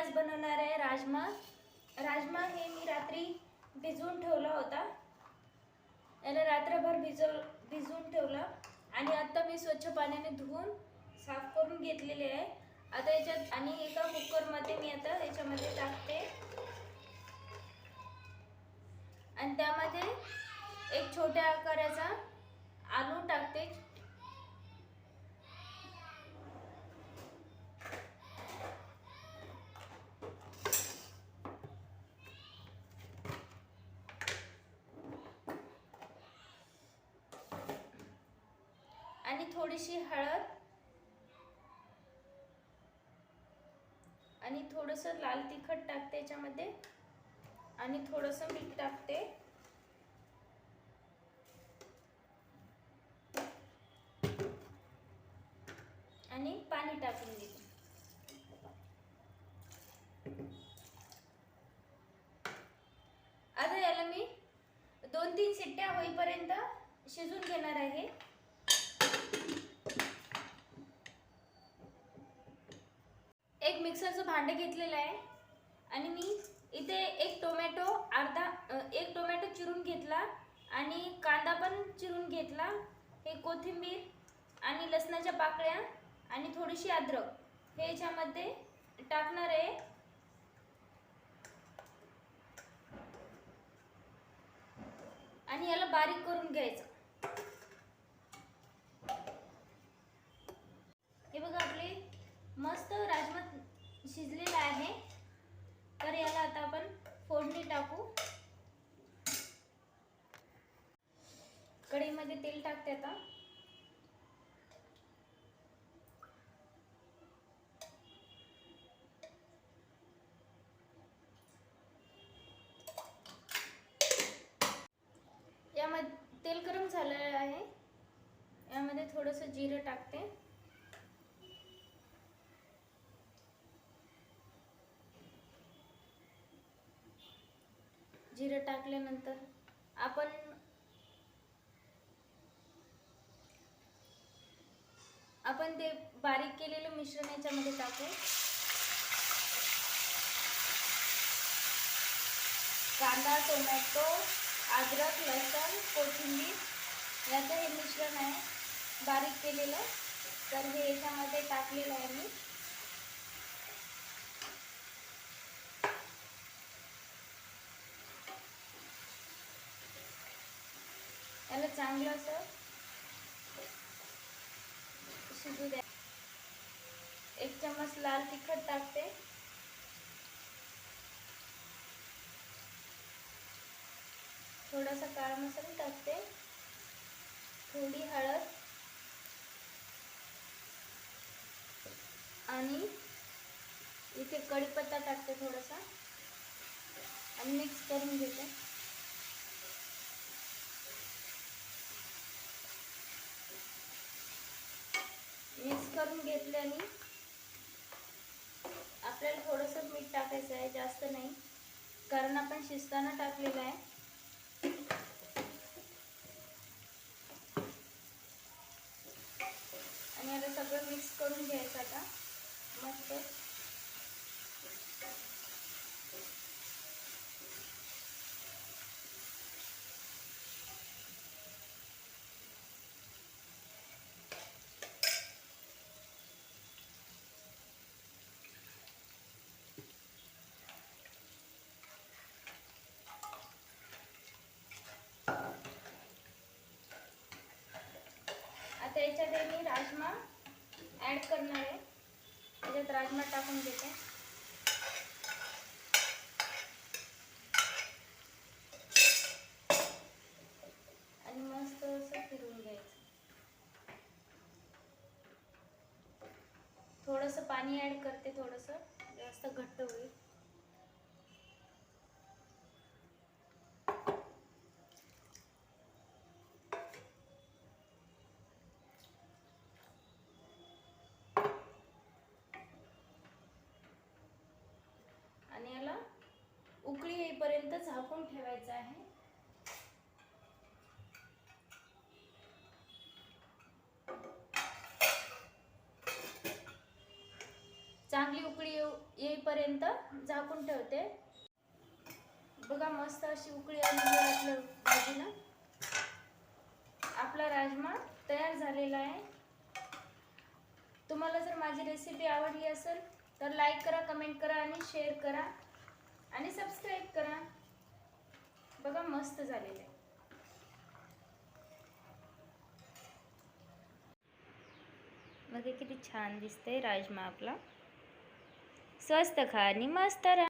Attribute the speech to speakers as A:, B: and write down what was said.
A: आज बनवणार आहे राजमा। राजमा हे मी रात्री भिजवून ठेवला होता। याला रात्रभर भिजवून ठेवला आणि आता मी स्वच्छ पाण्याने धुवून साफ करून घेतलेले आहे। आता याच्यात आणि एका कुकरमध्ये मी आता याच्यामध्ये टाकते आणि त्यामध्ये एक छोट्या आकाराचा आलू टाकते। आणि थोडीशी हळद आणि थोडंसं लाल तिखट टाकते याच्यामध्ये आणि थोडंसं मीठ टाकते आणि पाणी टाकून देते। आता याला मी 2-3 शिट्ट्या होईपर्यंत शिजून घेणार आहे। एक मिक्सरचं भांडे घेतलेलं आहे आणि मी इथे एक टोमॅटो चिरून घेतला आणि कांदा पण चिरून घेतला। हे कोथिंबीर आणि लसणाच्या पाकळ्या आणि थोडीशी अद्रक हे याच्यामध्ये टाकणार आहे आणि याला बारीक करून घ्यायचं। हे बघा आपले मस्त राजमा शिजलेला आहे। तर याला आता आपण फोडणी टाकू। कढईमध्ये तेल टाकते आता। यामध्ये तेल गरम झालेलं आहे। यामध्ये थोडंसं जिरं टाकते। जिरं टाकल्यानंतर आपण ते बारीक केलेलं मिश्रण याच्यामध्ये टाकू। कांदा, टोमॅटो, अद्रक, लसूण, कोथिंबीर याचं हे मिश्रण आहे बारीक केलेलं। तर हे याच्यामध्ये टाकलेलं आहे मी। याला चांगलं असं शिजू द्या। 1 चम्मच लाल तिखट टाकते। थोडासा काळा मसाला टाकते, थोडी हळद आणि इथे कढीपत्ता टाकते थोडासा आणि मिक्स करून घेते। मिक्स करून घेतल्याने आपल्याला थोडंसं मीठ टाकायचं आहे, जास्त नाही, कारण आपण शिजताना टाकलेलं आहे। आणि याला सगळं मिक्स करून घ्यायचं आता मस्त। आता याच्यात मी राजमा ॲड करणार आहे। याच्यात राजमा टाकून देते आणि मस्त असं फिरवून घ्यायचं। थोडंसं पाणी ॲड करते, थोडंसं जास्त घट्ट होईल। आणि याला उकळी येईपर्यंत झाकून ठेवायचं आहे। चांगली उकळी येईपर्यंत झाकून ठेवते. बघा मस्त अशी उकळी आलेली आहे आपल्या भाजीला. आपला राजमा तयार झालेला आहे. तुम्हाला जर माझी रेसिपी आवडली असेल तर लाईक करा, कमेंट करा आणि शेअर करा आणि सबस्क्राईब करा. बघा मस्त झालेलं आहे. बघा किती छान दिसतंय राजमा आपला. स्वस्त खा आणि मस्त राहा.